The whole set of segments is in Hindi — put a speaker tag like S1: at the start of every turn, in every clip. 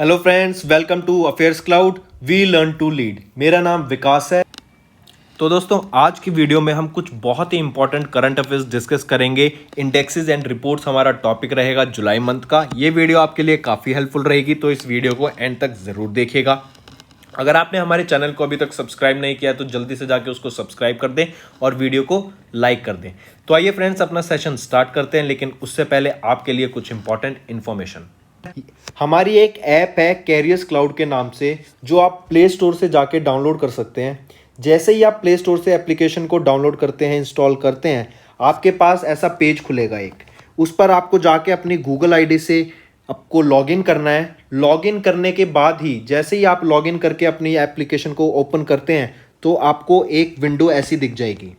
S1: Hello friends, welcome to affairs cloud. We learn to lead. मेरा नाम विकास है। तो दोस्तों, आज की वीडियो में हम कुछ बहुत ही इंपॉर्टेंट करंट अफेयर्स डिस्कस करेंगे। इंडेक्सेस एंड रिपोर्ट्स हमारा टॉपिक रहेगा जुलाई मंथ का। ये वीडियो आपके लिए काफ़ी हेल्पफुल रहेगी, तो इस वीडियो को एंड तक ज़रूर देखिएगा। अगर आपने हमारे चैनल को अभी तक सब्सक्राइब नहीं किया तो जल्दी से जाके उसको सब्सक्राइब कर दें और वीडियो को लाइक कर दें। तो आइए फ्रेंड्स, अपना सेशन स्टार्ट करते हैं, लेकिन उससे पहले आपके लिए कुछ इंपॉर्टेंट इन्फॉर्मेशन। हमारी एक ऐप है कैरियर्स क्लाउड के नाम से, जो आप प्ले स्टोर से जाके डाउनलोड कर सकते हैं। जैसे ही आप प्ले स्टोर से एप्लीकेशन को डाउनलोड करते हैं, इंस्टॉल करते हैं, आपके पास ऐसा पेज खुलेगा एक। उस पर आपको जाके अपनी गूगल आईडी से आपको लॉगिन करना है। लॉगिन करने के बाद ही जैसे ही आप लॉगिन करके अपनी एप्लीकेशन को ओपन करते हैं तो आपको एक विंडो ऐसी दिख जाएगी।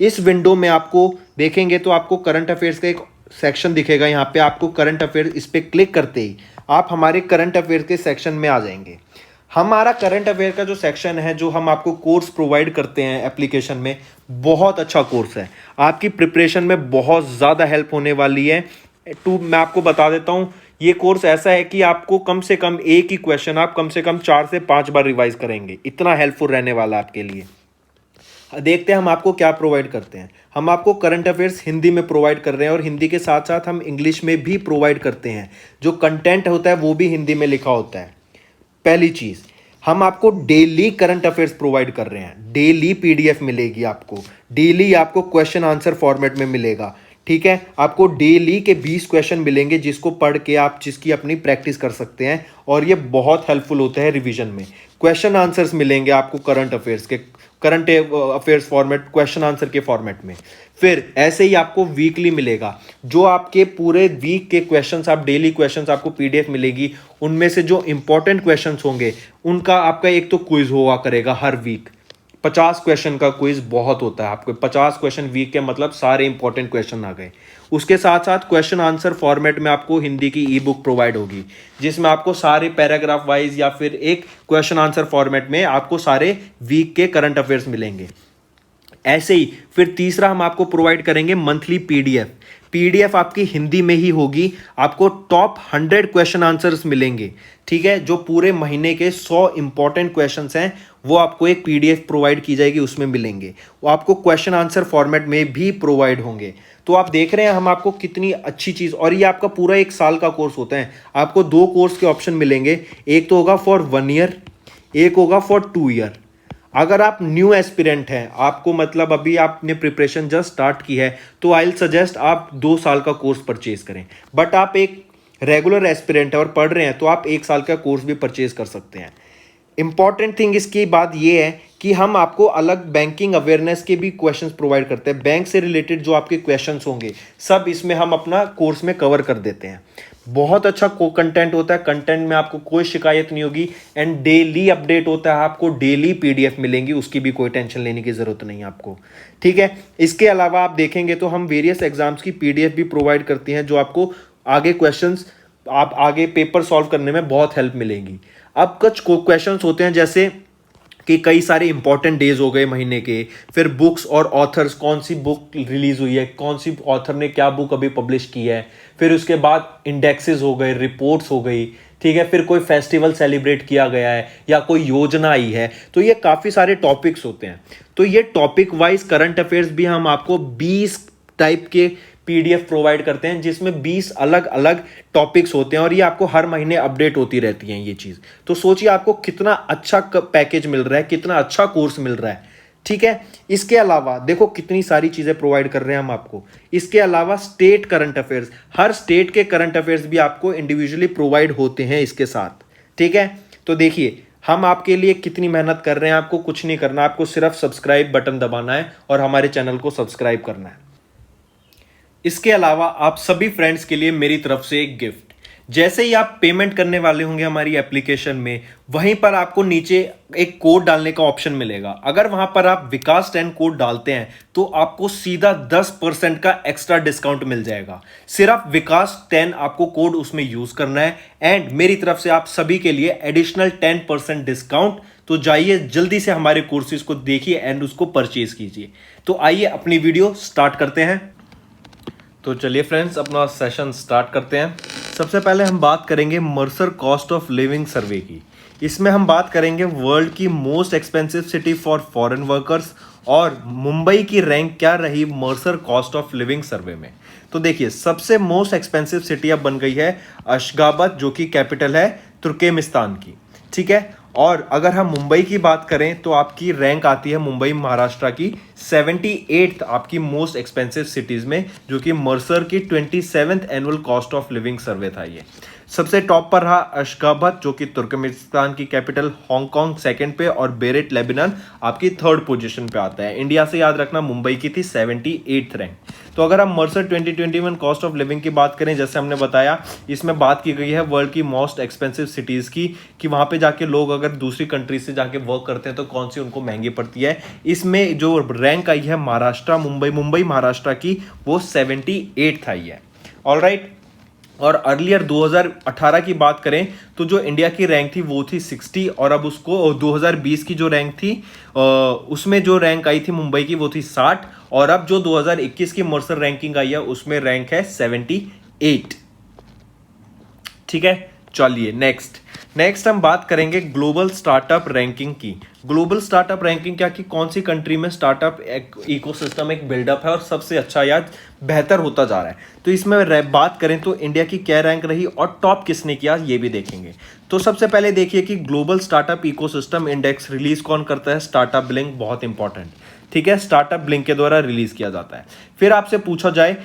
S1: इस विंडो में आपको देखेंगे तो आपको करंट अफेयर्स का एक सेक्शन दिखेगा। यहाँ पे आपको करंट अफेयर, इस पर क्लिक करते ही आप हमारे करंट अफेयर के सेक्शन में आ जाएंगे। हमारा करंट अफेयर का जो सेक्शन है, जो हम आपको कोर्स प्रोवाइड करते हैं एप्लीकेशन में, बहुत अच्छा कोर्स है। आपकी प्रिपरेशन में बहुत ज़्यादा हेल्प होने वाली है। मैं आपको बता देता हूँ, ये कोर्स ऐसा है कि आपको कम से कम एक ही क्वेश्चन आप कम से कम 4 से 5 बार रिवाइज करेंगे। इतना हेल्पफुल रहने वाला है आपके लिए। देखते हैं हम आपको क्या प्रोवाइड करते हैं। हम आपको करंट अफेयर्स हिंदी में प्रोवाइड कर रहे हैं और हिंदी के साथ साथ हम इंग्लिश में भी प्रोवाइड करते हैं। जो कंटेंट होता है वो भी हिंदी में लिखा होता है। पहली चीज़, हम आपको डेली करंट अफेयर्स प्रोवाइड कर रहे हैं। डेली पीडीएफ मिलेगी आपको, डेली आपको क्वेश्चन आंसर फॉर्मेट में मिलेगा। ठीक है, आपको डेली के 20 क्वेश्चन मिलेंगे, जिसको पढ़ के आप जिसकी अपनी प्रैक्टिस कर सकते हैं, और ये बहुत हेल्पफुल होता है रिवीजन में। क्वेश्चन आंसर्स मिलेंगे आपको current affairs format, question answer के फॉर्मेट में। फिर ऐसे ही आपको वीकली मिलेगा, जो आपके पूरे वीक के क्वेश्चंस, आप डेली क्वेश्चंस आपको पीडीएफ मिलेगी। उनमें से जो इंपॉर्टेंट क्वेश्चंस होंगे उनका आपका एक तो क्विज हुआ करेगा हर वीक। 50 क्वेश्चन का क्विज बहुत होता है। आपको 50 क्वेश्चन वीक के मतलब सारे इंपॉर्टेंट क्वेश्चन आ गए। उसके साथ साथ क्वेश्चन आंसर फॉर्मेट में आपको हिंदी की ई बुक प्रोवाइड होगी, जिसमें आपको सारे पैराग्राफ वाइज या फिर एक क्वेश्चन आंसर फॉर्मेट में आपको सारे वीक के करंट अफेयर्स मिलेंगे। ऐसे ही फिर तीसरा हम आपको प्रोवाइड करेंगे मंथली पीडीएफ। पीडीएफ आपकी हिंदी में ही होगी। आपको टॉप 100 क्वेश्चन आंसर्स मिलेंगे। ठीक है, जो पूरे महीने के 100 इंपॉर्टेंट क्वेश्चंस हैं वो आपको एक पीडीएफ प्रोवाइड की जाएगी, उसमें मिलेंगे। वो आपको क्वेश्चन आंसर फॉर्मेट में भी प्रोवाइड होंगे। तो आप देख रहे हैं हम आपको कितनी अच्छी चीज़, और ये आपका पूरा 1 साल का कोर्स होता है। आपको 2 कोर्स के ऑप्शन मिलेंगे, एक तो होगा फॉर 1 ईयर, एक होगा फॉर 2 ईयर। अगर आप न्यू एस्पिरेंट हैं, आपको मतलब अभी आपने प्रिपरेशन जस्ट स्टार्ट की है, तो आई विल सजेस्ट आप 2 साल का कोर्स परचेज करें। बट आप एक रेगुलर एस्पिरेंट है और पढ़ रहे हैं, तो आप 1 साल का कोर्स भी परचेज कर सकते हैं। इंपॉर्टेंट थिंग इसकी बात यह है कि हम आपको अलग बैंकिंग अवेयरनेस के भी क्वेश्चंस प्रोवाइड करते हैं। बैंक से रिलेटेड जो आपके क्वेश्चंस होंगे सब इसमें हम अपना कोर्स में कवर कर देते हैं। बहुत अच्छा कंटेंट होता है। कंटेंट में आपको कोई शिकायत नहीं होगी, एंड डेली अपडेट होता है। आपको डेली पीडीएफ मिलेंगी, उसकी भी कोई टेंशन लेने की जरूरत नहीं है आपको। ठीक है, इसके अलावा आप देखेंगे तो हम वेरियस एग्जाम्स की पीडीएफ भी प्रोवाइड करती हैं, जो आपको आगे क्वेश्चंस, आप आगे पेपर सॉल्व करने में बहुत हेल्प मिलेगी। अब कुछ क्वेश्चंस होते हैं, जैसे कि कई सारे इंपॉर्टेंट डेज हो गए महीने के, फिर बुक्स और ऑथर्स, कौन सी बुक रिलीज हुई है, कौन सी ऑथर ने क्या बुक अभी पब्लिश की है, फिर उसके बाद इंडेक्सेस हो गए, रिपोर्ट्स हो गई। ठीक है, फिर कोई फेस्टिवल सेलिब्रेट किया गया है या कोई योजना आई है। तो ये काफ़ी सारे टॉपिक्स होते हैं। तो ये टॉपिक वाइज करंट अफेयर्स भी हम आपको 20 टाइप के पीडीएफ प्रोवाइड करते हैं, जिसमें 20 अलग अलग टॉपिक्स होते हैं, और ये आपको हर महीने अपडेट होती रहती हैं ये चीज़। तो सोचिए आपको कितना अच्छा पैकेज मिल रहा है, कितना अच्छा कोर्स मिल रहा है। ठीक है, इसके अलावा देखो कितनी सारी चीज़ें प्रोवाइड कर रहे हैं हम आपको। इसके अलावा स्टेट करंट अफेयर्स, हर स्टेट के करंट अफेयर्स भी आपको इंडिविजुअली प्रोवाइड होते हैं इसके साथ। ठीक है, तो देखिए हम आपके लिए कितनी मेहनत कर रहे हैं। आपको कुछ नहीं करना, आपको सिर्फ सब्सक्राइब बटन दबाना है और हमारे चैनल को सब्सक्राइब करना है। इसके अलावा आप सभी फ्रेंड्स के लिए मेरी तरफ से एक गिफ्ट। जैसे ही आप पेमेंट करने वाले होंगे हमारी एप्लीकेशन में, वहीं पर आपको नीचे एक कोड डालने का ऑप्शन मिलेगा। अगर वहां पर आप विकास 10 कोड डालते हैं तो आपको सीधा 10% का एक्स्ट्रा डिस्काउंट मिल जाएगा। सिर्फ विकास 10 आपको कोड उसमें यूज करना है, एंड मेरी तरफ से आप सभी के लिए एडिशनल 10% डिस्काउंट। तो जाइए जल्दी से हमारे कोर्सेज को देखिए एंड उसको परचेज कीजिए। तो आइए अपनी वीडियो स्टार्ट करते हैं। तो चलिए फ्रेंड्स अपना सेशन स्टार्ट करते हैं। सबसे पहले हम बात करेंगे मर्सर कॉस्ट ऑफ लिविंग सर्वे की। इसमें हम बात करेंगे वर्ल्ड की most expensive city for foreign workers और मुंबई की रैंक क्या रही मर्सर कॉस्ट ऑफ लिविंग सर्वे में। तो देखिए सबसे मोस्ट एक्सपेंसिव सिटी अब बन गई है अशगाबत, जो कि कैपिटल है तुर्कमेनिस्तान की, ठीक है। और अगर हम मुंबई की बात करें तो आपकी रैंक आती है मुंबई महाराष्ट्र की 78th आपकी मोस्ट एक्सपेंसिव सिटीज में, जो कि मर्सर की 27th annual cost of living survey था ये। सबसे टॉप पर रहा अशगाबत, जो कि तुर्कमेनिस्तान की कैपिटल, हांगकांग सेकंड पे और बेरेट लेबनान आपकी थर्ड पोजीशन पे आता है। इंडिया से याद रखना मुंबई की थी 78th रैंक। तो अगर हम मर्सर 2021 कॉस्ट ऑफ लिविंग की बात करें, जैसे हमने बताया इसमें बात की गई है वर्ल्ड की मोस्ट एक्सपेंसिव सिटीज की, कि वहां पे जाके लोग अगर दूसरी कंट्री से जाके वर्क करते हैं तो कौन सी उनको महंगी पड़ती है। इसमें जो रैंक आई है महाराष्ट्र मुंबई महाराष्ट्र की, वो 78th आई है। ऑलराइट। और अर्लियर 2018 की बात करें तो जो इंडिया की रैंक थी वो थी 60, और अब उसको 2020 की जो रैंक थी उसमें जो रैंक आई थी मुंबई की वो थी 60, और अब जो 2021 की मर्सर रैंकिंग आई है उसमें रैंक है 78, ठीक है। चलिए नेक्स्ट हम बात करेंगे ग्लोबल स्टार्टअप रैंकिंग की। ग्लोबल स्टार्टअप रैंकिंग क्या कि कौन सी कंट्री में स्टार्टअप इकोसिस्टम एक बिल्डअप है और सबसे अच्छा या बेहतर होता जा रहा है। तो इसमें बात करें तो इंडिया की क्या रैंक रही और टॉप किसने किया ये भी देखेंगे। तो सबसे पहले देखिए कि global startup ecosystem index release कौन करता है, स्टार्टअप ब्लिंक, बहुत इंपॉर्टेंट, ठीक है। स्टार्टअप ब्लिंक के द्वारा रिलीज किया जाता है। फिर आपसे पूछा जाए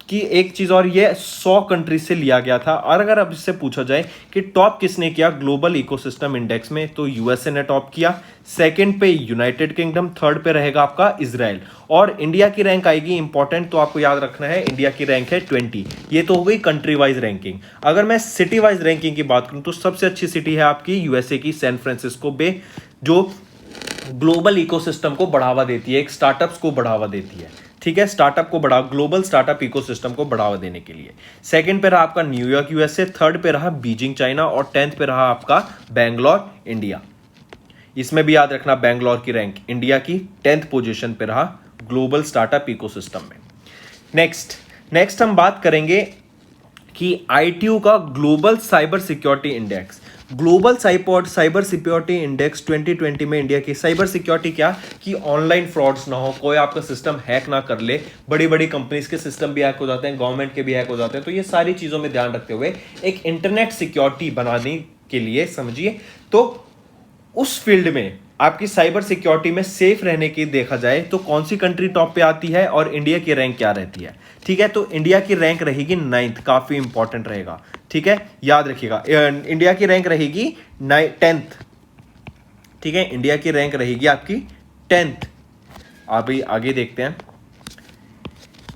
S1: कि एक चीज और, ये 100 कंट्रीज से लिया गया था, और अगर अब इससे पूछा जाए कि टॉप किसने किया ग्लोबल इकोसिस्टम इंडेक्स में, तो यूएसए ने टॉप किया, सेकंड पे यूनाइटेड किंगडम, थर्ड पे रहेगा आपका इजराइल, और इंडिया की रैंक आएगी इंपॉर्टेंट, तो आपको याद रखना है इंडिया की रैंक है 20। ये तो हो गई कंट्री वाइज रैंकिंग। अगर मैं सिटी वाइज रैंकिंग की बात करूं तो सबसे अच्छी सिटी है आपकी यूएसए की सैन फ्रांसिस्को बे, जो ग्लोबल इकोसिस्टम को बढ़ावा देती है, एक स्टार्टअप्स को बढ़ावा देती है, ठीक है। स्टार्टअप को ग्लोबल स्टार्टअप इकोसिस्टम को बढ़ावा देने के लिए। सेकंड पे रहा आपका न्यूयॉर्क यूएसए, थर्ड पे रहा बीजिंग चाइना, और 10th पे रहा आपका बैंगलोर इंडिया। इसमें भी याद रखना बैंगलोर की रैंक इंडिया की 10th पोजीशन पे रहा ग्लोबल स्टार्टअप इकोसिस्टम में। नेक्स्ट हम बात करेंगे कि आईटीयू का global cyber security index. Global cyber security index 2020 में इंडिया की साइबर सिक्योरिटी क्या कि ऑनलाइन फ्रॉड्स ना हो, कोई आपका सिस्टम हैक ना कर ले। बड़ी बड़ी कंपनीज के सिस्टम भी हैक हो जाते हैं, गवर्नमेंट के भी हैक हो जाते हैं, तो ये सारी चीजों में ध्यान रखते हुए एक इंटरनेट सिक्योरिटी बनाने के लिए समझिए, तो उस फील्ड में आपकी साइबर सिक्योरिटी में सेफ रहने की देखा जाए तो कौन सी कंट्री टॉप पे आती है और इंडिया की रैंक क्या रहती है, ठीक है। तो इंडिया की रैंक रहेगी 9th, काफी इंपॉर्टेंट रहेगा, ठीक है, याद रखिएगा। इंडिया की रैंक रहेगी 10th, ठीक है। इंडिया की रैंक रहेगी आपकी 10th। अभी आगे देखते हैं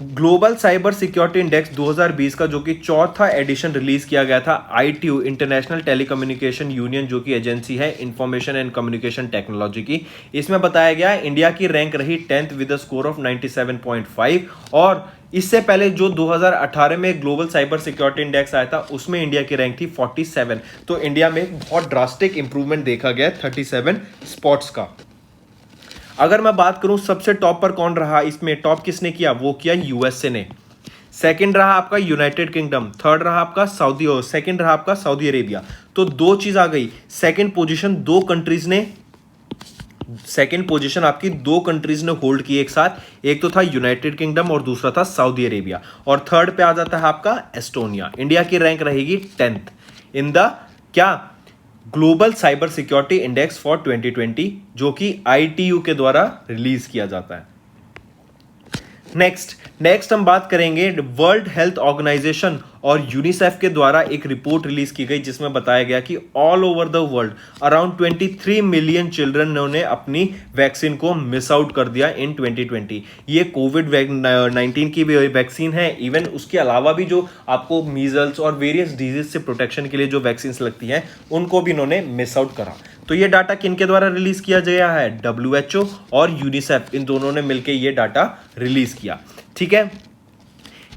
S1: ग्लोबल साइबर सिक्योरिटी इंडेक्स 2020 का, जो कि चौथा एडिशन रिलीज किया गया था आईटीयू इंटरनेशनल टेलीकम्युनिकेशन यूनियन, जो कि एजेंसी है इंफॉर्मेशन एंड कम्युनिकेशन टेक्नोलॉजी की। इसमें बताया गया इंडिया की रैंक रही 10th with a score of 97.5, और इससे पहले जो 2018 में ग्लोबल साइबर सिक्योरिटी इंडेक्स आया था उसमें इंडिया की रैंक थी 47। तो इंडिया में बहुत ड्रास्टिक इंप्रूवमेंट देखा गया 37 स्पॉट्स का। अगर मैं बात करूं सबसे टॉप पर कौन रहा, इसमें टॉप किसने किया, वो किया यूएसए ने। सेकंड रहा आपका यूनाइटेड किंगडम, थर्ड रहा आपका सेकंड रहा आपका सऊदी अरेबिया। तो दो चीज आ गई, सेकंड पोजीशन आपकी दो कंट्रीज ने होल्ड की एक साथ, एक तो था यूनाइटेड किंगडम और दूसरा था सऊदी अरेबिया, और थर्ड पे आ जाता है आपका एस्टोनिया। इंडिया की रैंक रहेगी 10th इन द क्या global cyber security index for 2020, जो कि आईटीयू के द्वारा रिलीज किया जाता है। नेक्स्ट हम बात करेंगे वर्ल्ड हेल्थ ऑर्गेनाइजेशन और यूनिसेफ के द्वारा एक रिपोर्ट रिलीज की गई, जिसमें बताया गया कि all over the world around 23 million children ने अपनी वैक्सीन को मिस आउट कर दिया इन 2020। ये कोविड-19 की वैक्सीन है, इवन उसके अलावा भी जो आपको मीजल्स और वेरियस डिजीज से प्रोटेक्शन के लिए जो वैक्सीन लगती हैं उनको भी इन्होंने मिस आउट करा। तो ये डाटा किनके द्वारा रिलीज किया गया है, WHO और यूनिसेफ, इन दोनों ने मिलकर ये डाटा रिलीज किया, ठीक है।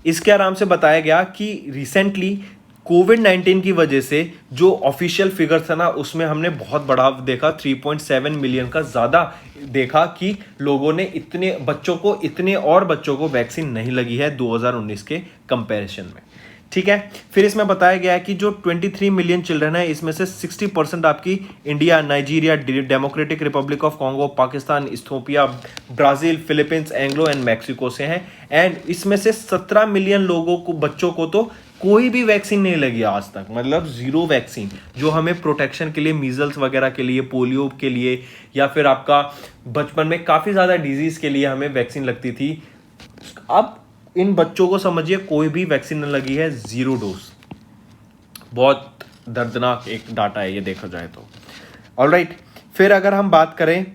S1: इसके आराम से बताया गया कि रिसेंटली कोविड-19 की वजह से जो ऑफिशियल फिगर था ना, उसमें हमने बहुत बढ़ाव देखा, 3.7 मिलियन का ज़्यादा देखा कि लोगों ने इतने और बच्चों को वैक्सीन नहीं लगी है 2019 के कंपैरिजन में। ठीक है, फिर इसमें बताया गया है कि जो 23 मिलियन चिल्ड्रन है, इसमें से 60% आपकी India, Nigeria, democratic Republic of Congo, Pakistan, Ethiopia, Brazil, Philippines, Anglo and Mexico से हैं। एंड इसमें से 17 मिलियन बच्चों को तो कोई भी वैक्सीन नहीं लगी आज तक, मतलब जीरो वैक्सीन, जो हमें प्रोटेक्शन के लिए, मीजल्स वगैरह के लिए, पोलियो के लिए, या फिर आपका बचपन में काफ़ी ज़्यादा डिजीज़ के लिए हमें वैक्सीन लगती थी। अब इन बच्चों को समझिए कोई भी वैक्सीन न लगी है, जीरो डोज। बहुत दर्दनाक एक डाटा है ये देखा जाए तो। ऑलराइट, फिर अगर हम बात करें,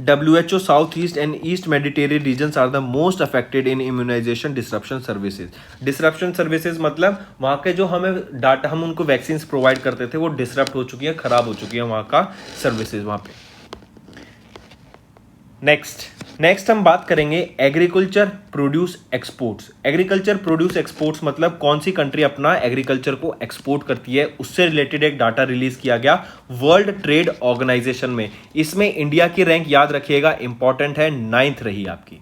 S1: WHO south east and east Mediterranean regions are the most affected in immunisation disruption services. Disruption services मतलब वहाँ के जो हमें डाटा, हम उनको वैक्सीन प्रोवाइड करते थे, वो डिसरप्ट हो चुकी है, खराब हो चुकी है वहाँ का सर्विसेज वहाँ पे। नेक्स्ट हम बात करेंगे agriculture produce exports. Agriculture produce exports मतलब कौन सी कंट्री अपना एग्रीकल्चर को एक्सपोर्ट करती है, उससे रिलेटेड एक डाटा रिलीज किया गया वर्ल्ड ट्रेड ऑर्गेनाइजेशन में। इसमें इंडिया की रैंक याद रखिएगा, इंपॉर्टेंट है, 9th रही आपकी।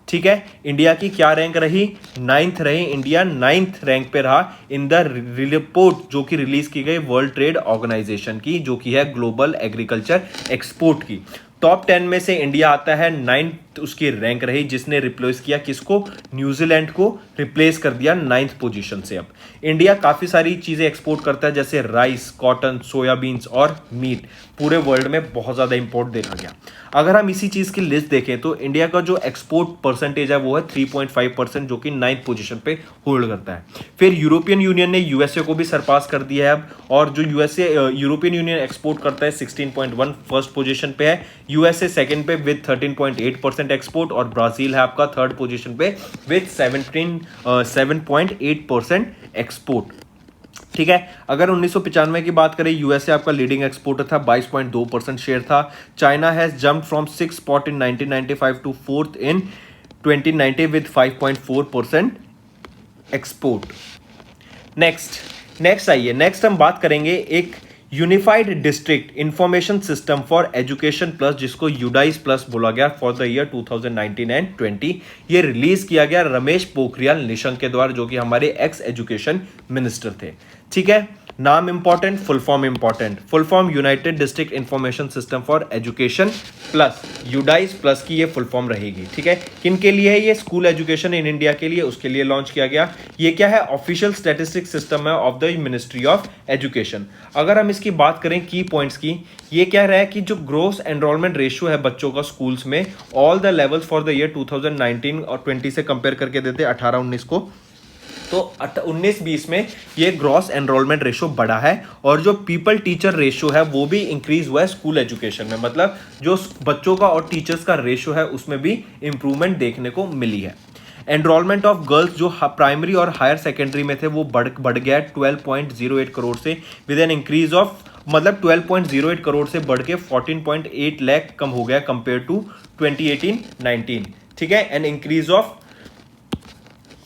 S1: ठीक है, इंडिया की क्या रैंक रही? 9th रही। इंडिया 9th रैंक पे रहा इन द रिपोर्ट जो कि रिलीज की गई वर्ल्ड ट्रेड ऑर्गेनाइजेशन की, जो कि है ग्लोबल एग्रीकल्चर एक्सपोर्ट की। टॉप 10 में से इंडिया आता है, 9th उसकी रैंक रही, जिसने रिप्लेस किया किसको? न्यूजीलैंड को रिप्लेस कर दिया 9th पोजीशन से। अब इंडिया काफी सारी चीजें एक्सपोर्ट करता है, जैसे राइस, कॉटन, सोयाबीन्स और मीट। पूरे वर्ल्ड में बहुत ज्यादा इंपोर्ट देखा गया। अगर हम इसी चीज की लिस्ट देखें तो इंडिया का जो एक्सपोर्ट परसेंटेज है वो है 3.5%, जो कि 9th पोजीशन पे होल्ड करता है। फिर यूरोपियन यूनियन ने यूएसए को भी सरपास कर दिया है अब, और जो यूरोपियन यूनियन एक्सपोर्ट करता है 16.1 फर्स्ट पोजीशन पे है, यूएसए सेकंड पे विद 13.8% एक्सपोर्ट, और ब्राजील है आपका थर्ड पोजीशन पे विद 7.8% एक्सपोर्ट। ठीक है, अगर 1995 की बात करें, यूएसए आपका लीडिंग एक्सपोर्टर था, 22.2% शेयर था। China has jumped from 6th spot in 1995 to 4th in 2090 with 5.4% export. Next आइए, नेक्स्ट हम बात करेंगे एक unified district information system for education plus, जिसको यूडाइस प्लस बोला गया, फॉर द ईयर 2019 एंड 20। ये रिलीज किया गया रमेश पोखरियाल निशंक के द्वारा, जो कि हमारे एक्स एजुकेशन मिनिस्टर थे। ठीक है, नाम important, full form important. Full form United district information system for education plus, UDISE plus की ये फुल फॉर्म रहेगी। ठीक है, किन के लिए है ये? स्कूल एजुकेशन इन इंडिया के लिए, उसके लिए लॉन्च किया गया। ये क्या है? ऑफिशियल स्टैटिस्टिक्स सिस्टम है of the ministry of education. अगर हम इसकी बात करें की पॉइंट्स की, ये कह रहा है कि जो ग्रोस एनरोलमेंट रेशियो है बच्चों का स्कूल्स में, all the levels for the year 2019 और 20 से कंपेयर करके देते 18-19 को, तो 19-20 में ये ग्रॉस एनरोलमेंट रेशो बढ़ा है, और जो पीपल टीचर रेशो है वो भी इंक्रीज हुआ है स्कूल एजुकेशन में। मतलब जो बच्चों का और टीचर्स का रेशो है उसमें भी इंप्रूवमेंट देखने को मिली है। एनरोलमेंट ऑफ गर्ल्स जो प्राइमरी और हायर सेकेंडरी में थे वो बढ़ गया 12.08 करोड़ से, विद एन इंक्रीज ऑफ, मतलब 12.08 करोड़ से बढ़ के 14.8 लाख कम हो गया कंपेयर टू 2018-19। ठीक है, एन इंक्रीज ऑफ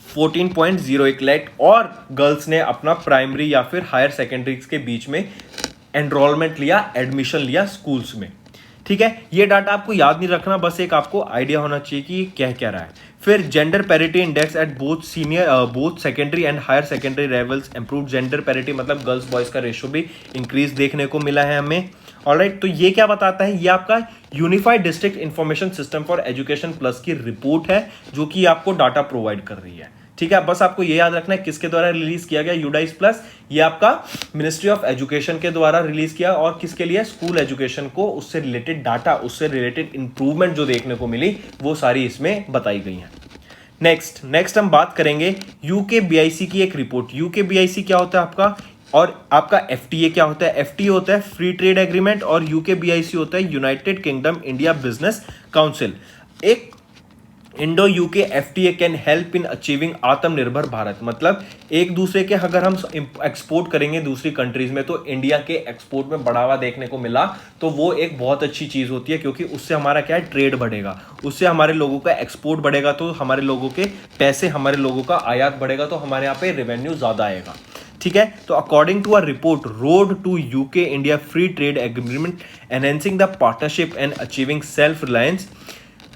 S1: 14.01 लाख। और गर्ल्स ने अपना प्राइमरी या फिर हायर सेकेंडरी के बीच में एनरोलमेंट लिया, एडमिशन लिया स्कूल्स में। ठीक है, ये डाटा आपको याद नहीं रखना, बस एक आपको आइडिया होना चाहिए कि क्या कह रहा है। फिर gender parity index at both secondary and higher secondary levels improve. Gender parity मतलब गर्ल्स बॉयज का रेशो भी इंक्रीज देखने को मिला है हमें। ऑलराइट, तो ये क्या बताता है? ये आपका unified district information system for education plus की रिपोर्ट है, जो कि आपको डाटा प्रोवाइड कर रही है। ठीक है, बस आपको ये याद रखना है किसके द्वारा रिलीज किया गया, यूडाइस प्लस। ये आपका मिनिस्ट्री ऑफ एजुकेशन के द्वारा रिलीज किया, और किसके लिए? स्कूल एजुकेशन को, उससे रिलेटेड डाटा, उससे रिलेटेड इंप्रूवमेंट जो देखने को मिली वो सारी इसमें बताई गई हैं। नेक्स्ट हम बात करेंगे यूकेबीआईसी की एक रिपोर्ट। यूकेबीआईसी क्या होता है आपका, और आपका एफटीए क्या होता है? एफटीए होता है फ्री ट्रेड एग्रीमेंट, और यूकेबीआईसी होता है United Kingdom India Business Council. एक Indo UK FTA can help in achieving Atmanirbhar Bharat. मतलब एक दूसरे के अगर हम एक्सपोर्ट करेंगे दूसरी कंट्रीज में, तो इंडिया के एक्सपोर्ट में बढ़ावा देखने को मिला, तो वो एक बहुत अच्छी चीज होती है, क्योंकि उससे हमारा क्या है? ट्रेड बढ़ेगा, उससे हमारे लोगों का एक्सपोर्ट बढ़ेगा, तो हमारे लोगों के पैसे, हमारे लोगों का आयात बढ़ेगा, तो हमारे यहाँ पे रेवेन्यू ज्यादा आएगा। ठीक है। तो according to a report road to UK India free trade agreement enhancing the partnership and achieving self reliance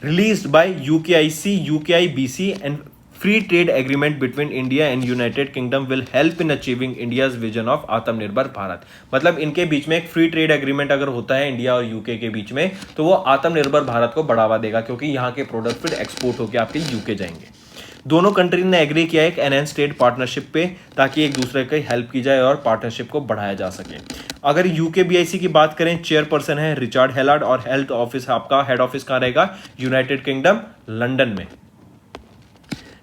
S1: released by UKIC, UKIBC and free trade agreement between India and United Kingdom will help in achieving India's vision of आत्मनिर्भर भारत। मतलब इनके बीच में एक फ्री ट्रेड एग्रीमेंट अगर होता है इंडिया और यूके के बीच में तो वो आत्मनिर्भर भारत को बढ़ावा देगा, क्योंकि यहाँ के प्रोडक्ट फिर एक्सपोर्ट होकर आपके यूके जाएंगे। दोनों कंट्री ने एग्री किया एक एनहेंस ट्रेड पार्टनरशिप पे, ताकि एक दूसरे की हेल्प की जाए और पार्टनरशिप को बढ़ाया जा सके। अगर यूकेबीआईसी की बात करें, चेयरपर्सन है रिचार्ड हेलार्ड और हेल्थ ऑफिस आपका हेड ऑफिस कहाँ रहेगा? यूनाइटेड किंगडम लंदन में।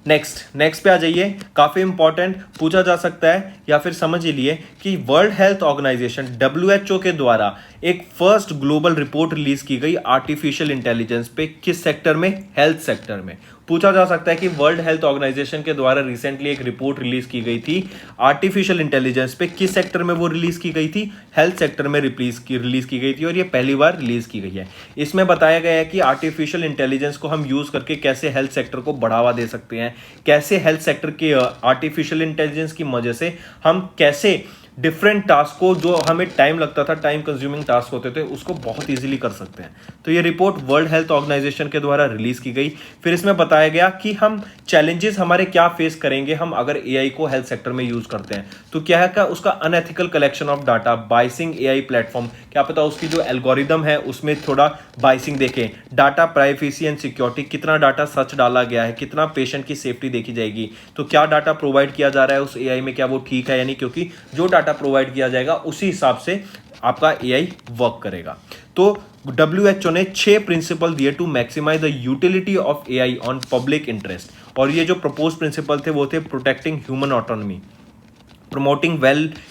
S1: नेक्स्ट पे आ जाइए। काफी इंपॉर्टेंट पूछा जा सकता है या फिर समझ लिए कि वर्ल्ड हेल्थ ऑर्गेनाइजेशन WHO के द्वारा एक फर्स्ट ग्लोबल रिपोर्ट रिलीज की गई आर्टिफिशियल इंटेलिजेंस पे, किस सेक्टर में? हेल्थ सेक्टर में। पूछा जा सकता है कि वर्ल्ड हेल्थ ऑर्गेनाइजेशन के द्वारा रिसेंटली एक रिपोर्ट रिलीज की गई थी आर्टिफिशियल इंटेलिजेंस पे, किस सेक्टर में वो रिलीज की गई थी? हेल्थ सेक्टर में रिलीज की गई थी और ये पहली बार रिलीज की गई है। इसमें बताया गया है कि आर्टिफिशियल इंटेलिजेंस को हम यूज करके कैसे हेल्थ सेक्टर को बढ़ावा दे सकते हैं, कैसे हेल्थ सेक्टर के आर्टिफिशियल इंटेलिजेंस की वजह से हम कैसे डिफरेंट टास्क को, जो हमें टाइम लगता था, टाइम कंज्यूमिंग टास्क होते थे, उसको बहुत इजीली कर सकते हैं। तो ये रिपोर्ट वर्ल्ड हेल्थ ऑर्गेनाइजेशन के द्वारा रिलीज की गई। फिर इसमें बताया गया कि हम चैलेंजेस हमारे क्या फेस करेंगे हम अगर एआई को हेल्थ सेक्टर में यूज करते हैं। तो क्या है का उसका unethical collection of data, biasing AI platform, क्या पता उसकी जो एल्गोरिदम है उसमें थोड़ा बाइसिंग देखें, डाटा प्राइवेसी एंड सिक्योरिटी, कितना डाटा सच डाला गया है, कितना पेशेंट की सेफ्टी देखी जाएगी, तो क्या डाटा प्रोवाइड किया जा रहा है उस एआई में, क्या वो ठीक है यानी, क्योंकि जो डाटा प्रोवाइड किया जाएगा उसी हिसाब से आपका एआई वर्क करेगा। तो WHO ने 6 प्रिंसिपल दिए to maximise the utility of AI on public interest, और ये जो प्रपोज प्रिंसिपल थे वो थे protecting human autonomy, promoting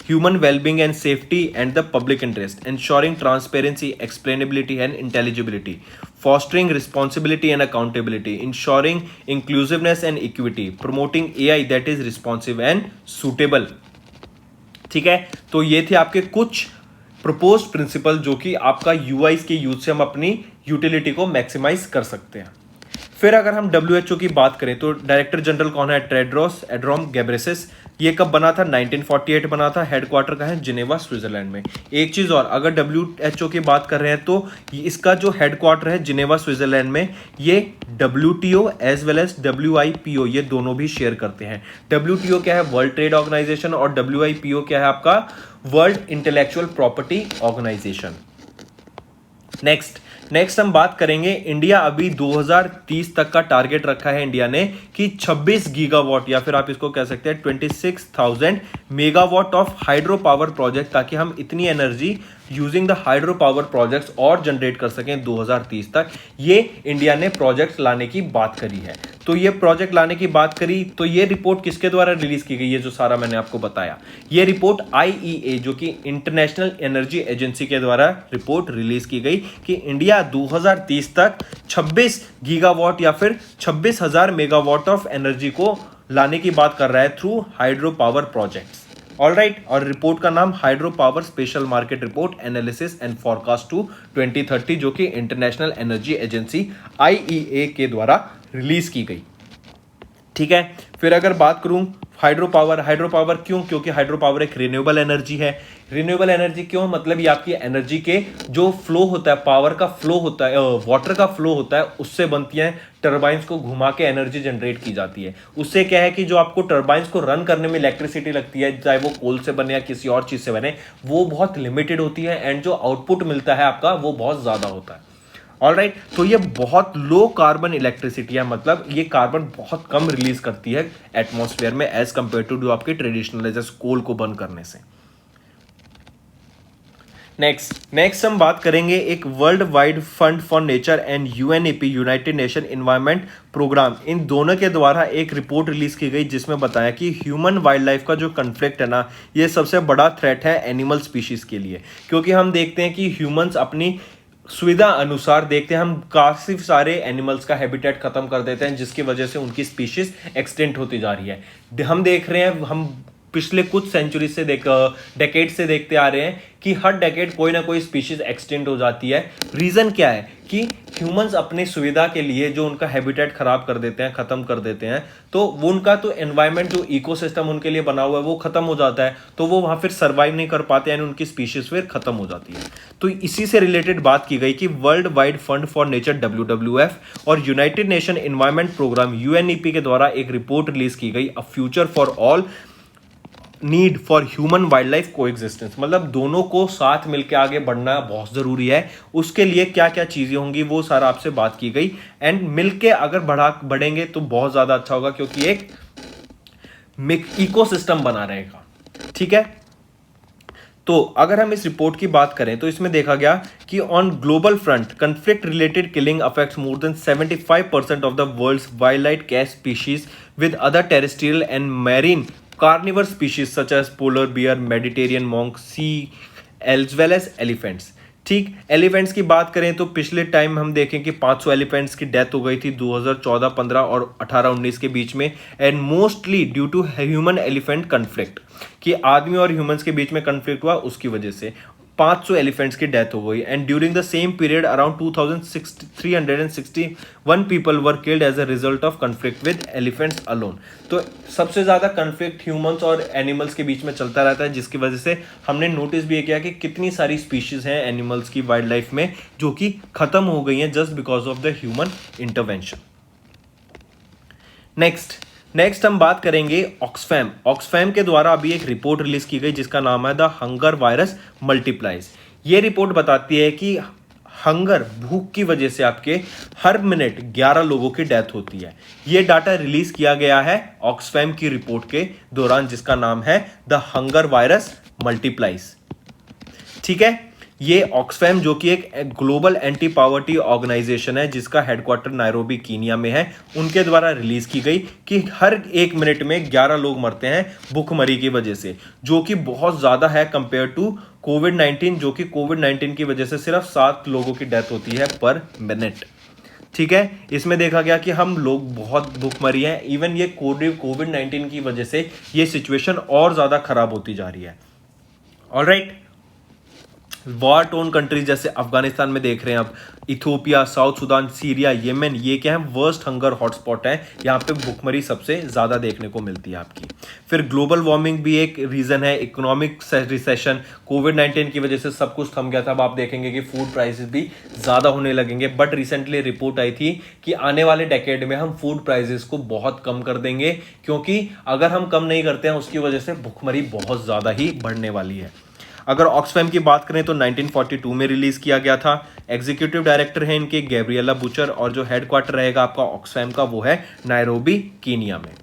S1: human well-being and safety and the public interest, ensuring transparency, explainability and intelligibility, fostering responsibility and accountability, ensuring inclusiveness and equity, promoting AI that is responsive and suitable। ठीक है, तो ये थे आपके कुछ प्रपोज्ड प्रिंसिपल जो कि आपका यूआईज के यूज से हम अपनी यूटिलिटी को मैक्सिमाइज कर सकते हैं। फिर अगर हम WHO की बात करें तो डायरेक्टर जनरल कौन है? Tedros एड्रोम Ghebreyesus. ये कब बना था? 1948 बना था। हेडक्वार्टर का है जिनेवा स्विट्जरलैंड में। एक चीज और, अगर WHO की बात कर रहे हैं तो इसका जो हेडक्वार्टर है जिनेवा स्विट्जरलैंड में, ये WTO as well as WIPO ये दोनों भी शेयर करते हैं। WTO क्या है? वर्ल्ड ट्रेड ऑर्गेनाइजेशन, और WIPO क्या है आपका? World intellectual property organisation. Next हम बात करेंगे, इंडिया अभी 2030 तक का टारगेट रखा है इंडिया ने कि 26 गीगावाट या फिर आप इसको कह सकते हैं 26,000 megawatt of hydro power project, ताकि हम इतनी energy using the hydro power projects और जनरेट कर सकें 2030 तक। ये इंडिया ने प्रोजेक्ट लाने की बात करी है। तो ये प्रोजेक्ट लाने की बात करी तो ये रिपोर्ट किसके द्वारा रिलीज की गई है? जो सारा मैंने आपको बताया, ये रिपोर्ट IEA जो कि इंटरनेशनल एनर्जी एजेंसी के द्वारा रिपोर्ट रिलीज की गई कि इंडिया 2030 तक 26 गीगावाट या फिर 26,000 मेगावाट ऑफ एनर्जी को लाने की बात कर रहा है through hydro power projects. Alright, और रिपोर्ट का नाम hydro power special market report analysis and forecast to 2030 जो कि इंटरनेशनल एनर्जी एजेंसी IEA के द्वारा रिलीज की गई। ठीक है, फिर अगर बात करूं हाइड्रो पावर क्यों? क्योंकि हाइड्रो पावर एक रिन्यूएबल एनर्जी है। रिन्यूएबल एनर्जी क्यों? मतलब ये आपकी एनर्जी के जो फ्लो होता है, पावर का फ्लो होता है, वाटर का फ्लो होता है, उससे बनती है। टर्बाइंस को घुमा के एनर्जी जनरेट की जाती है। उससे क्या है कि जो आपको टर्बाइंस को रन करने में इलेक्ट्रिसिटी लगती है, चाहे वो कोल से बने या किसी और चीज से बने, वो बहुत लिमिटेड होती है एंड जो आउटपुट मिलता है आपका वो बहुत ज्यादा होता है। ऑलराइट, तो ये बहुत लो कार्बन इलेक्ट्रिसिटी है, मतलब ये कार्बन बहुत कम रिलीज करती है एटमॉस्फेयर में एज कंपेयर टू जो आपके ट्रेडिशनल जैसे कोल को बर्न करने से। नेक्स्ट हम बात करेंगे एक World wide fund for Nature and UNEP United Nation Environment Programme, इन दोनों के द्वारा एक रिपोर्ट रिलीज की गई जिसमें बताया कि ह्यूमन वाइल्ड लाइफ का जो कन्फ्लिक्ट है ना, ये सबसे बड़ा थ्रेट है एनिमल स्पीशीज के लिए। क्योंकि हम देखते हैं कि ह्यूमंस अपनी सुविधा अनुसार देखते हैं, हम काफी सारे एनिमल्स का हैबिटेट खत्म कर देते हैं जिसकी वजह से उनकी स्पीशीज एक्सटेंट होती जा रही है। हम देख रहे हैं, हम पिछले कुछ सेंचुरी से डेकेड से देखते आ रहे हैं कि हर डेकेड कोई ना कोई स्पीशीज एक्सटेंट हो जाती है। रीजन क्या है कि ह्यूमंस अपनी सुविधा के लिए जो उनका हैबिटेट खराब कर देते हैं, खत्म कर देते हैं, तो वो उनका तो एनवायरमेंट जो इकोसिस्टम उनके लिए बना हुआ है वो खत्म हो जाता है, तो वो वहां फिर सर्वाइव नहीं कर पाते हैं, उनकी स्पीशीज फिर खत्म हो जाती है। तो इसी से रिलेटेड बात की गई कि world wide fund for nature WWF और united nation environment programme UNEP के द्वारा एक रिपोर्ट रिलीज की गई, a future for all need for human wildlife coexistence, मतलब दोनों को साथ मिलकर आगे बढ़ना बहुत जरूरी है। उसके लिए क्या क्या चीजें होंगी वो सारा आपसे बात की गई, एंड मिलके अगर बढ़ेंगे तो बहुत ज्यादा अच्छा होगा, क्योंकि एक इकोसिस्टम बना रहेगा। ठीक है, तो अगर हम इस रिपोर्ट की बात करें तो इसमें देखा गया कि on global front conflict related killing affects more than 75% of the world's wildlife cat species with other terrestrial and marine carnivore species such as polar bear, Mediterranean monk, seal as well as elephants. ठीक, एलिफेंट्स की बात करें तो पिछले टाइम हम देखें कि 500 एलिफेंट्स की डेथ हो गई थी 2014-15 और 18-19 के बीच में, and mostly due to human elephant conflict, कि आदमी और ह्यूमंस के बीच में कन्फ्लिक्ट हुआ, उसकी वजह से 500 एलिफेंट्स की डेथ हो गई। And during the same period around 2361 people were killed as a result of conflict with elephants alone. तो सबसे ज्यादा कन्फ्लिक्ट ह्यूमंस और एनिमल्स के बीच में चलता रहता है, जिसकी वजह से हमने नोटिस भी किया कि कितनी सारी स्पीशीज हैं एनिमल्स की वाइल्ड लाइफ में जो कि खत्म हो गई हैं just because of the human intervention. Next हम बात करेंगे ऑक्सफैम के द्वारा अभी एक रिपोर्ट रिलीज की गई जिसका नाम है द हंगर वायरस मल्टीप्लाइज। ये रिपोर्ट बताती है कि हंगर, भूख की वजह से आपके हर मिनट 11 लोगों की डेथ होती है। ये डाटा रिलीज किया गया है ऑक्सफैम की रिपोर्ट के दौरान, जिसका नाम है द हंगर वायरस मल्टीप्लाइज। ठीक है, ये ऑक्सफैम जो कि एक ग्लोबल एंटी पॉवर्टी ऑर्गेनाइजेशन है जिसका हेडक्वार्टर नायरोबी कीनिया में है, उनके द्वारा रिलीज की गई कि हर एक मिनट में 11 लोग मरते हैं भूखमरी की वजह से, जो कि बहुत ज्यादा है कंपेयर टू कोविड-19, जो कि कोविड-19 की वजह से सिर्फ 7 लोगों की डेथ होती है पर मिनट। ठीक है, इसमें देखा गया कि हम लोग बहुत भूखमरी हैं, इवन ये कोविड-19 की वजह से ये सिचुएशन और ज्यादा खराब होती जा रही है। ऑलराइट, वॉर टोन कंट्रीज जैसे अफगानिस्तान में देख रहे हैं अब, Ethiopia, south Sudan, Syria, Yemen, ये क्या है, वर्स्ट हंगर हॉटस्पॉट है, यहाँ पे भूखमरी सबसे ज्यादा देखने को मिलती है आपकी। फिर ग्लोबल वार्मिंग भी एक रीजन है, इकोनॉमिक रिसेशन, कोविड-19 की वजह से सब कुछ थम गया था। अब आप देखेंगे कि फूड प्राइसेस भी ज्यादा होने लगेंगे, बट रिसेंटली रिपोर्ट आई थी कि आने वाले डेकेड में हम फूड प्राइसेस को बहुत कम कर देंगे, क्योंकि अगर हम कम नहीं करते हैं उसकी वजह से भूखमरी बहुत ज्यादा ही बढ़ने वाली है। अगर ऑक्सफैम की बात करें तो 1942 में रिलीज किया गया था। एग्जीक्यूटिव डायरेक्टर है इनके गैब्रिएला बुचर, और जो हेडक्वार्टर रहेगा आपका ऑक्सफैम का वो है नायरोबी कीनिया में।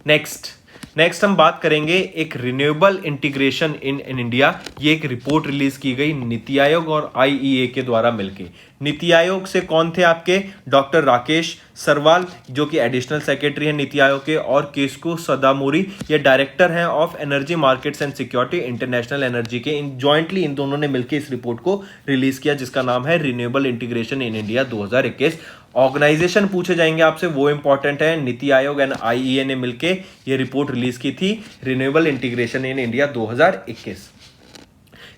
S1: नेक्स्ट हम बात करेंगे एक रिन्यूएबल इंटीग्रेशन इन इंडिया। ये एक रिपोर्ट रिलीज की गई नीति आयोग और IEA के द्वारा मिलके। नीति आयोग से कौन थे आपके, डॉक्टर राकेश सरवाल जो कि एडिशनल सेक्रेटरी हैं नीति आयोग के, और केस्को सदामोरी ये डायरेक्टर हैं of energy markets and security international energy के। जॉइंटली इन दोनों ने मिलकर इस रिपोर्ट को रिलीज किया जिसका नाम है renewable integration in India 2021। Organisation पूछे जाएंगे आपसे, वो इंपॉर्टेंट है। नीति आयोग एंड IEA ने मिलके ये रिपोर्ट रिलीज की थी, renewable integration in India 2021।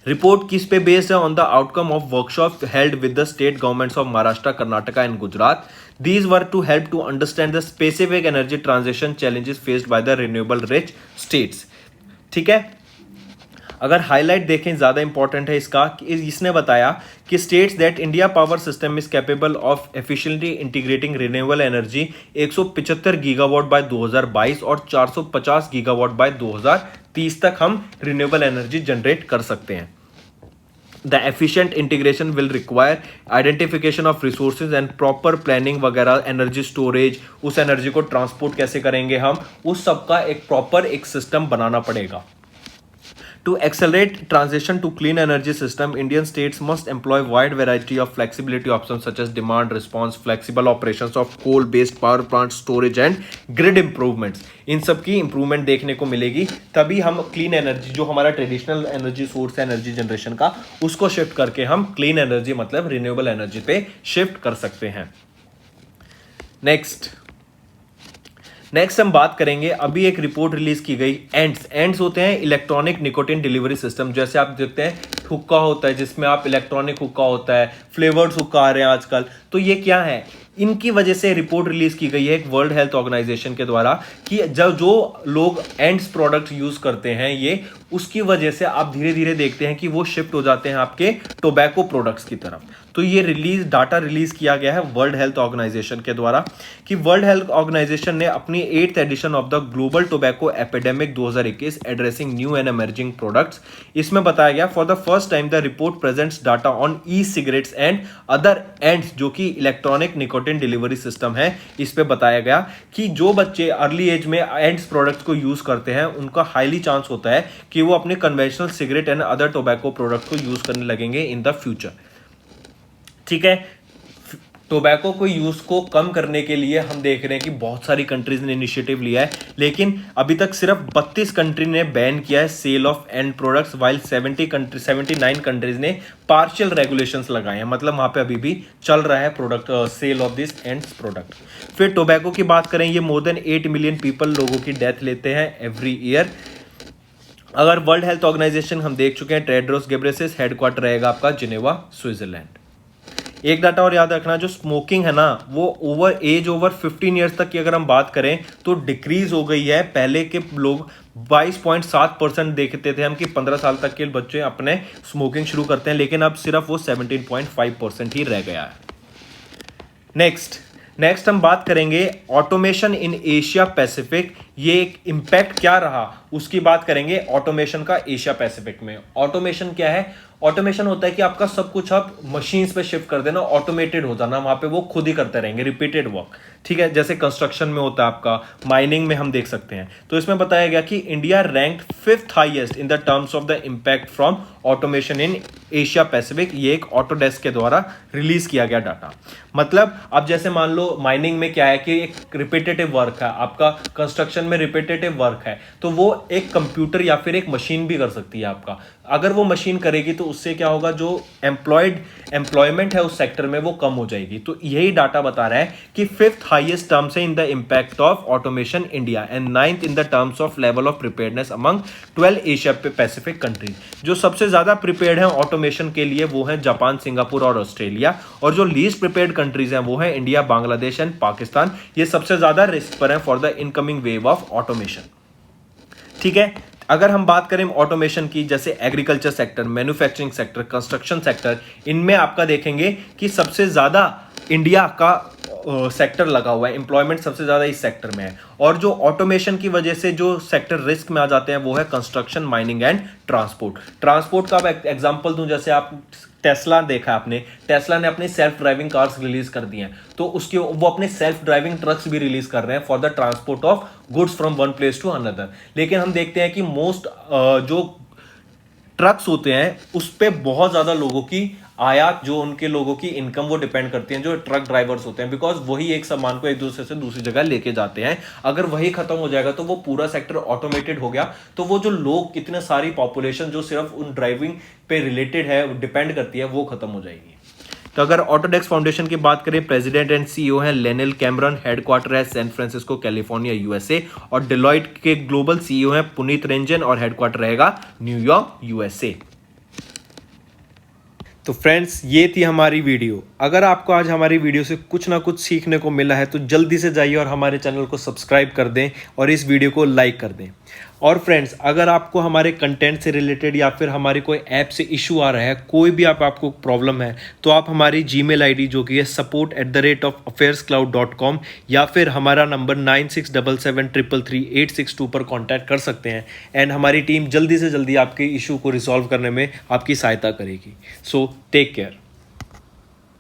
S1: Report किस पे बेस्ड है, on the outcome of workshop held with the state governments of Maharashtra, Karnataka and Gujarat. These were to help to understand the specific energy transition challenges faced by the renewable rich states. ठीक है, अगर हाईलाइट देखें ज्यादा इंपॉर्टेंट है इसका, इसने बताया कि states that India power system is capable of efficiently integrating renewable energy 175 gigawatt by 2022 और 450 गीगावाट बाय 2030 तक हम रिन्यूएबल एनर्जी जनरेट कर सकते हैं। The efficient integration will require identification of resources and proper planning वगैरह, एनर्जी स्टोरेज, उस एनर्जी को ट्रांसपोर्ट कैसे करेंगे हम, उस सब का एक प्रॉपर एक सिस्टम बनाना पड़ेगा। To accelerate transition to clean energy system, Indian states must employ wide variety of flexibility options such as demand response, flexible operations of coal-based power plants, storage and grid improvements. इन सब की इंप्रूवमेंट देखने को मिलेगी, तभी हम क्लीन एनर्जी, जो हमारा ट्रेडिशनल एनर्जी सोर्स है एनर्जी जनरेशन का, उसको शिफ्ट करके हम क्लीन एनर्जी मतलब रिन्यूएबल एनर्जी पे शिफ्ट कर सकते हैं। नेक्स्ट हम बात करेंगे, अभी एक रिपोर्ट रिलीज की गई, एंड्स होते हैं इलेक्ट्रॉनिक निकोटिन डिलीवरी सिस्टम। जैसे आप देखते हैं हुक्का होता है जिसमें आप इलेक्ट्रॉनिक हुक्का होता है, फ्लेवर्ड हुक्का आ रहे हैं आजकल। तो ये क्या है, इनकी वजह से रिपोर्ट रिलीज की गई है एक वर्ल्ड हेल्थ ऑर्गेनाइजेशन के द्वारा कि जब जो लोग एंड्स प्रोडक्ट यूज करते हैं ये, उसकी वजह से आप धीरे धीरे देखते हैं कि वो शिफ्ट हो जाते हैं आपके टोबैको प्रोडक्ट्स की तरफ। तो ये डाटा रिलीज किया गया है वर्ल्ड हेल्थ ऑर्गेनाइजेशन के द्वारा कि वर्ल्ड हेल्थ ऑर्गेनाइजेशन ने अपनी 8th edition of the global tobacco epidemic 2021 addressing new and emerging products, इसमें बताया गया for the first time the report presents data on e cigarettes and other ENDS, जो कि इलेक्ट्रॉनिक निकोटिन डिलीवरी सिस्टम है। इस पे बताया गया कि जो बच्चे अर्ली एज में एंड्स प्रोडक्ट्स को यूज करते हैं उनका हाईली चांस होता है कि वो अपने conventional cigarette and other tobacco product को यूज करने लगेंगे इन द फ्यूचर। ठीक है, टोबैको को यूज को कम करने के लिए हम देख रहे हैं कि बहुत सारी कंट्रीज ने इनिशिएटिव लिया है, लेकिन अभी तक सिर्फ 32 कंट्री ने बैन किया है sale of end products, while 79 countries ने पार्शियल रेगुलेशंस लगाए हैं। मतलब वहां पे अभी भी चल रहा है product sale of this end product. फिर टोबैको की बात करें, ये मोर देन 8 मिलियन पीपल लोगों की डेथ लेते हैं एवरी ईयर। अगर वर्ल्ड हेल्थ ऑर्गेनाइजेशन हम देख चुके हैं, टेड्रोस घेब्रेयेसस, हेडक्वार्टर रहेगा आपका जिनेवा, स्विट्जरलैंड। एक डाटा और याद रखना, जो स्मोकिंग है ना वो ओवर 15 ईयर्स तक की अगर हम बात करें तो डिक्रीज हो गई है। पहले के लोग 22.7% देखते थे हम कि 15 साल तक के बच्चे अपने स्मोकिंग शुरू करते हैं, लेकिन अब सिर्फ वो 17.5% ही रह गया है। नेक्स्ट हम बात करेंगे ऑटोमेशन इन एशिया पैसिफिक, ये एक इम्पैक्ट क्या रहा उसकी बात करेंगे ऑटोमेशन का एशिया पैसिफिक में। ऑटोमेशन क्या है, ऑटोमेशन होता है कि आपका सब कुछ आप मशीन्स पे शिफ्ट कर देना, ऑटोमेटेड हो जाना, वहां पे वो खुद ही करते रहेंगे रिपीटेड वर्क। ठीक है, जैसे कंस्ट्रक्शन में होता है आपका, माइनिंग में हम देख सकते हैं। तो इसमें बताया गया कि India ranked 5th highest in the terms of the impact from automation in Asia Pacific. ये एक ऑटोडेस्क के द्वारा रिलीज किया गया डाटा। मतलब अब जैसे मान लो माइनिंग में क्या है कि एक रिपीटेटिव वर्क है आपका, कंस्ट्रक्शन में रिपीटेटिव वर्क है, तो वो एक कंप्यूटर या फिर एक मशीन भी कर सकती है आपका। अगर वो मशीन करेगी तो उससे क्या होगा, जो एम्प्लॉयमेंट है उस सेक्टर में वो कम हो जाएगी। तो यही डाटा बता रहा है कि 5th हाईएस्ट टर्म्स है in the impact of automation India and 9th in the terms of level of preparedness among 12 Asia Pacific countries. जो सबसे ज्यादा प्रिपेयर्ड है ऑटोमेशन के लिए वो है जापान, सिंगापुर और ऑस्ट्रेलिया, और जो लीस्ट प्रिपेयर्ड कंट्रीज हैं वो है इंडिया, बांग्लादेश एंड पाकिस्तान। ये सबसे ज्यादा रिस्क पर है for the incoming wave of automation. ठीक है, अगर हम बात करें ऑटोमेशन की, जैसे agriculture sector, manufacturing sector, construction sector, इनमें आपका देखेंगे कि सबसे ज्यादा इंडिया का सेक्टर लगा हुआ है, एम्प्लॉयमेंट सबसे ज्यादा इस सेक्टर में है। और जो ऑटोमेशन की वजह से जो सेक्टर रिस्क में आ जाते हैं वो है कंस्ट्रक्शन, माइनिंग एंड ट्रांसपोर्ट का एग्जांपल दूं, जैसे आप टेस्ला देखा आपने, टेस्ला ने अपनी सेल्फ ड्राइविंग कार्स रिलीज कर दी हैं, तो उसके वो अपने सेल्फ ड्राइविंग ट्रक्स भी रिलीज कर रहे हैं for the transport of goods from one place to another. लेकिन हम देखते हैं कि मोस्ट जो ट्रक्स होते हैं उस पर बहुत ज्यादा लोगों की आयात, जो उनके लोगों की इनकम वो डिपेंड करती है, जो ट्रक ड्राइवर्स होते हैं, बिकॉज वही एक सामान को एक दूसरे से दूसरी जगह लेके जाते हैं। अगर वही खत्म हो जाएगा तो वो पूरा सेक्टर ऑटोमेटेड हो गया, तो वो जो लोग, कितने सारी पॉपुलेशन जो सिर्फ उन ड्राइविंग पे रिलेटेड है, डिपेंड करती है, वो खत्म हो जाएगी। तो अगर ऑटोडेस्क फाउंडेशन की बात करें, प्रेसिडेंट एंड सीईओ हैं लेनिल कैमरन, हेडक्वार्टर है सैन फ्रांसिस्को कैलिफोर्निया यूएसए, और डिलॉयट के ग्लोबल सीईओ हैं पुनीत रंजन और हेडक्वार्टर रहेगा न्यूयॉर्क यूएसए। तो फ्रेंड्स, ये थी हमारी वीडियो। अगर आपको आज हमारी वीडियो से कुछ ना कुछ सीखने को मिला है तो जल्दी से जाइए और हमारे चैनल को सब्सक्राइब कर दें और इस वीडियो को लाइक कर दें। और फ्रेंड्स, अगर आपको हमारे कंटेंट से रिलेटेड या फिर हमारी कोई ऐप से इशू आ रहा है, कोई भी आपको प्रॉब्लम है, तो आप हमारी जीमेल आईडी जो कि है support@affairscloud.com या फिर हमारा नंबर 9677333862 पर कांटेक्ट कर सकते हैं एंड हमारी टीम जल्दी से जल्दी आपके इशू को रिजॉल्व करने में आपकी सहायता करेगी। So take care.